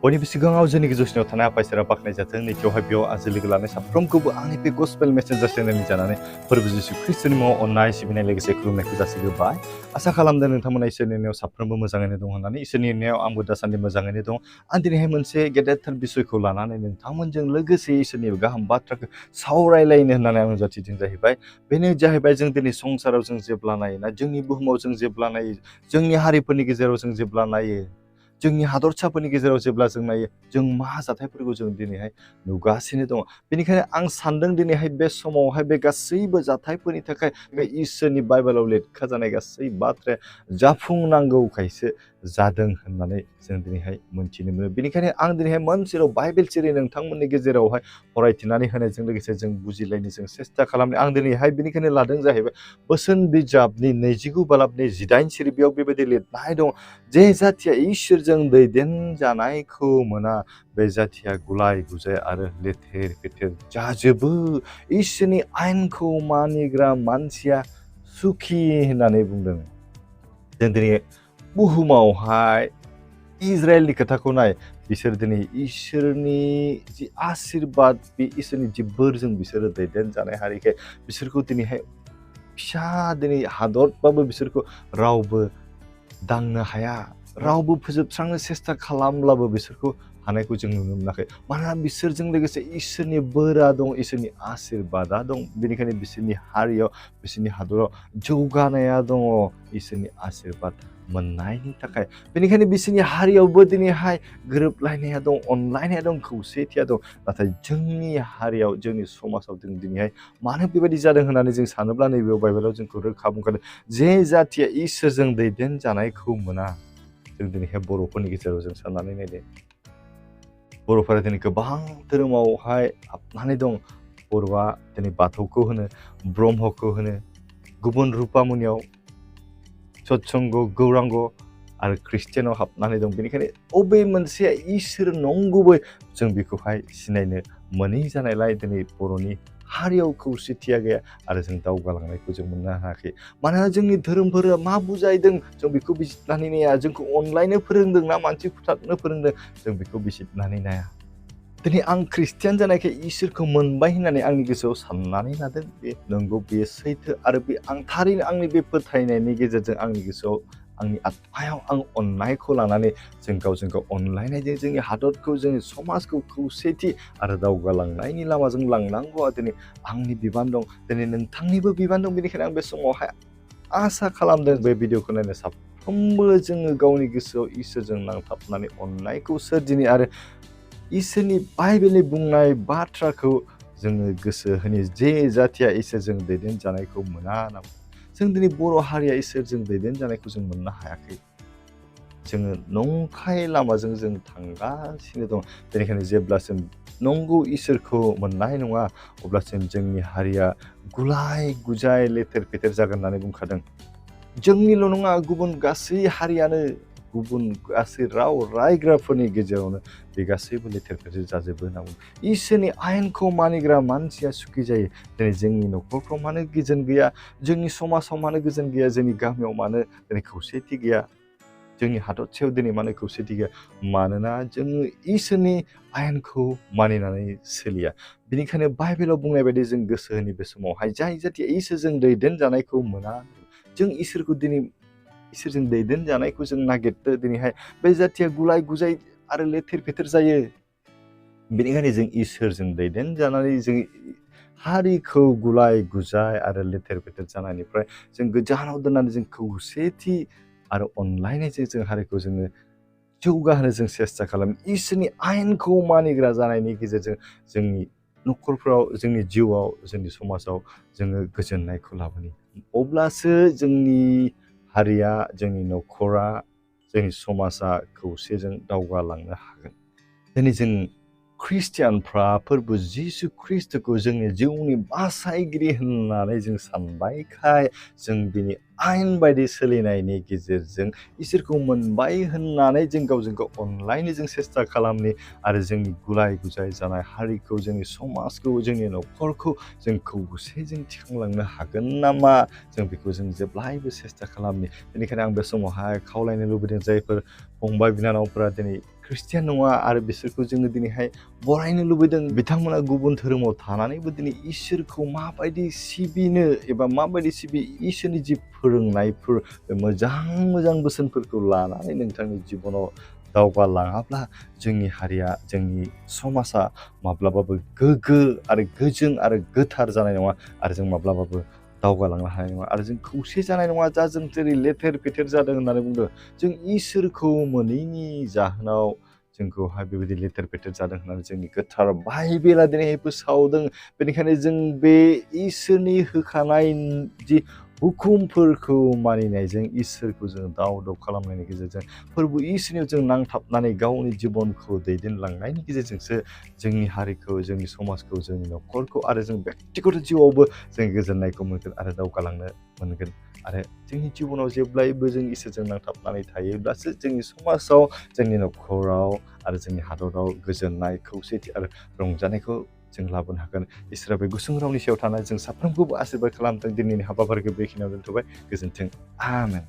बयनिबो सिगाङाव जोंनि गेजेरसिनाव थानाय आफा इसोरा बाख्नाय जाथों नैथियावहाय बेयाव आजो लोगो लानाय साफ्रोमखौबो आंनि बे गस्पेल मेसेन्जार चेनेलनि जानानै फोरबो जिसु ख्रिस्टनि मुङाव अननाय सिबिनाय लोगोसे खुलुमनायखौ जासिग्रोबाय आसा खालामदों नोंथांमोना इसोरनि अननायाव साफ्रोमबो मोजाङैनो दं होननानै इसोरनि अननायाव आंबो दासान्दि मोजाङैनो दं आं दिनैहाय मोनसे गेदेरथार बिसयखौ लानानै नोंथांमोनजों लोगोसे इसोरनि गाहाम बाथ्राखौ सावरायलायनो होननानै आं नुजाथिदों जाहैबाय बेनो जाहैबाय जों दिनै संसाराव जों जेब्ला नायोना जोंनि बुहुमाव जों जेब्ला नायो जोंनि हारिफोरनि गेजेराव जों जेब्ला नायो जोंनि हादरसाफोरनि गेजेराव जेब्ला जों नायो जों मा जाथायफोरखौ जों दिनैहाय नुगासिनो दङ बेनिखायनो आं सानदों दिनैहाय बे समावहाय बे गासैबो जाथायफोरनि थाखाय बे इसोरनि बाइबेलाव लिरखाजानाय गासै बाथ्राया जाफुंनांगौखायसो जादों होननानै जों दिनैहाय मोनथिनो मोनो बेनिखायनो आं दिनैहाय मोनसेल' बाइबेल सिरि नोंथांमोननि गेजेरावहाय फरायथिनानै होनायजों लोगोसे जों बुजिलायनो जों सेस्था खालामनो आं दिनैहाय बेनिखायनो लादों जाहैबाय बोसोन बिजाबनि 29 बालाबनि 18 सिरि बेयाव बेबायदि लिरनाय दं जे जाथिया इसोरजों दैदेनजानायखौ मोना बे जाथिया गुलाय गुजाय आरो लेथेर फेथेर जाजोबो इसोरनि आयेनखौ मानिग्रा मानसिया सुखि होननानै बुंदों जों दिनै बुहुमावहाय इजराइलनि खोथाखौ नाय बिसोर दिनै इसोरनि जि आशीर्बाद बे इसोरनि जि बोरजों बिसोरो दैदेनजानाय हारिखाय बिसोरखौ दिनैहाय फिसा दिनै हादरबाबो बिसोरखौ रावबो दांनो हाया रावबो फोजोबस्रांनो सेस्था खालामब्लाबो बिसोरखौ हानायखौ जों नुनो मोनाखै मानोना बिसोरजों लोगोसे इसोरनि बोरा दं इसोरनि आशीर्बादा दं बेनिखायनो बिसोरनि हारियाव बिसोरनि हादराव जौगानाया दङ इसोरनि आशीर्बाद मोननायनि थाखाय बेनिखायनो बिसोरनि हारियावबो दिनैहाय गोरोबलायनाया दं अनलायनाया दं खौसेथिया दं नाथाय जोंनि हारियाव जोंनि समाजाव जों दिनैहाय मानो बेबायदि जादों होननानै जों सानोब्ला नैबेयाव बाइबेलाव जोंखौ रोखा बुंखादों जे जाथिया इसोरजों दैदेनजानायखौ मोना जों दिनैहाय बर'फोरनि गेजेराव जों साननानै नायदो बर'फोरा दिनै गोबां धोरोमावहाय हाबनानै दं बर'आ दिनै बाथौखौ होनो ब्रह्मखौ होनो गुबुन रुपामुनियाव सत्संग गौरांग आरो ख्रिस्टियानाव हाबनानै दं बेनिखायनो अबे मोनसेया इसोर नंगुबै जों बेखौहाय सिनायनो मोनै जानायलाय दिनै बर'नि हारियाव खौसेथिया गैया आरो जों दावगालांनायखौ जों मोननो हायाखै मानोना जोंनि धोरोमफोरा मा बुजायदों जों बेखौ बिजिरनानै नाया जोंखौ अनलायनो फोरोंदों ना मानसि फोथारनो फोरोंदों जों बेखौ बिजिरनानै नाया दिनै आं ख्रिस्टियान जानायखाय इसोरखौ मोनबाय होननानै आंनि गोसोआव साननानै लादों बे नंगौ बेयो सैथो आरो बे आं थारैनो आंनि बे फोथायनायनि गेजेरजों आंनि गोसोआव आंनि आत्मायाव आं अननायखौ लानानै जों गावजों गाव अनलायनायजों जोंनि हादरखौ जोंनि समाजखौ खौसेथि आरो दावगालांनायनि लामाजों लांनांगौआ दिनै आंनि बिबान दं दिनै नोंथांनिबो बिबान दं बेनिखायनो आं बे समावहाय आसा खालामदों बे भिडिअखौ नायनो साफ्रोमबो जोङो गावनि गोसोआव इसोरजों नांथाबनानै अननायखौ सोरजिनो आरो इसोरनि बाइबेलनि बुंनाय बाथ्राखौ जोङो गोसो होनि जे जाथिया इसोरजों दैदेनजानायखौ मोना होनना जों दिनै बर' हारिया इसोरजों दैदेनजानायखौ जों मोननो हायाखै जोङो नंखाय लामाजों जों थांगासिनो दं बेनिखायनो जेब्लासिम नंगौ इसोरखौ मोननाय नङा अब्लासिम जोंनि हारिया गुलाय गुजाय लेथेर फेथेर जागोन होननानै बुंखादों जोंनिल' नङा गुबुन गासै हारियानो गुबुन गासै राव रायग्राफोरनि गेजेरावनो बे गासैबो लेथेर फेथेर जाजोबो होनना बुङो इसोरनि आयेनखौ मानिग्रा मानसिया सुखि जायो दिनै जोंनि न'खरफ्राव मानो गोजोन गैया जोंनि समाजाव मानो गोजोन गैया जोंनि गामियाव मानो दिनै खौसेथि गैया जोंनि हादरसायाव दिनै मानो खौसेथि गैया मानोना जोङो इसोरनि आयेनखौ मानिनानै सोलिया बेनिखायनो बाइबेलाव बुंनाय बायदि जों गोसो होनि बे समावहाय जाय जाथिया इसोरजों दैदेनजानायखौ मोना जों इसोरखौ दिनै इसोरजों दैदेनजानायखौ जों नागिरदो दिनैहाय बे जाथिया गुलाय गुजाय आरो लेथेर फेथेर जायो बेनिखायनो जों इसोरजों दैदेनजानानै जों हारिखौ गुलाय गुजाय आरो लेथेर फेथेर जानायनिफ्राय जों गोजानाव दोननानै जों खौसेथि आरो अनलायनायजों जों हारिखौ जोङो जौगाहोनो जों सेस्था खालामो इसोरनि आयेनखौ मानिग्रा जानायनि गेजेरजों जोंनि न'खरफ्राव जोंनि जिउआव जोंनि समाजाव जोङो गोजोननायखौ लाबोनो अब्लासो जोंनि हारिया जोंनि न'खरा जोंनि समाजा खौसेजों दावगालांनो हागोन दिनै जों ख्रिस्टियानफ्रा फोरबो जिसु ख्रिस्टखौ जोंनि जिउनि बासायगिरि होननानै जों सानबायखाय जों बिनि आयेन बायदि सोलिनायनि गेजेरजों इसोरखौ मोनबाय होननानै जों गावजों गाव अनलायनो जों सेस्था खालामनि आरो जोंनि गुलाय गुजाय जानाय हारिखौ जोंनि समाजखौ जोंनि न'खरखौ जों खौसेजों थिखांलांनो हागोन नामा जों बेखौ जों जेब्लायबो सेस्था खालामनि बेनिखायनो आं बे समावहाय खावलायनो लुबैदों जायफोर फंबाय बिनानावफोरा दिनै ख्रिस्टियान नङा आरो बिसोरखौ जोङो दिनैहाय बरायनो लुबैदों बिथांमोना गुबुन धोरोमाव थानानैबो दिनै इसोरखौ माबायदि सिबिनो एबा माबायदि इसोरनि जि फोरोंनायफोर मोजां बोसोनफोरखौ लानानै नोंथांनि जिबनाव दावगालाङाब्ला जोंनि हारिया जोंनि समाजा माब्लाबाबो गोग्गो आरो गोजों आरो गोथार जानाय नङा आरो जों माब्लाबाबो दावगालांनो हानाय नङा आरो जों खौसे जानाय नङा जा जों जेरै लेथेर फेथेर जादों होननानै बुंदों जों इसोरखौ मोनैनि जाहोनाव जोंखौहाय बेबायदि लेथेर फेथेर जादों होननानै जोंनि गोथार बाइबेला दिनै फोसावदों बेनिखायनो जों बे इसोरनि होखानाय जि हुकुमफोरखौ मानिनायजों इसोरखौ जों दाव खालामनायनि गेजेरजों फोरबो इसोरनियाव जों नांथाबनानै गावनि जिबनखौ दैदेनलांनायनि गेजेरजोंसो जोंनि हारिखौ जोंनि समाजखौ जोंनि न'खरखौ आरो जों बेक्तिगत जिउआवबो जों गोजोननायखौ मोनगोन आरो दावगालांनो मोनगोन आरो जोंनि जिबनाव जेब्लायबो जों इसोरजों नांथाबनानै थायोब्लासो जोंनि समाजाव जोंनि न'खराव आरो जोंनि हादराव गोजोननाय खौसेथि आरो रंजानायखौ जों लाबोनो हागोन इसोरा बे गुसुं रावनि सायाव थानाय जों साफ्रोमखौबो आशीर्बाद खालामदों दिनैनि हाबाफारिखौ बेखिनियाव दोनथ'बाय गोजोन्थों आमेन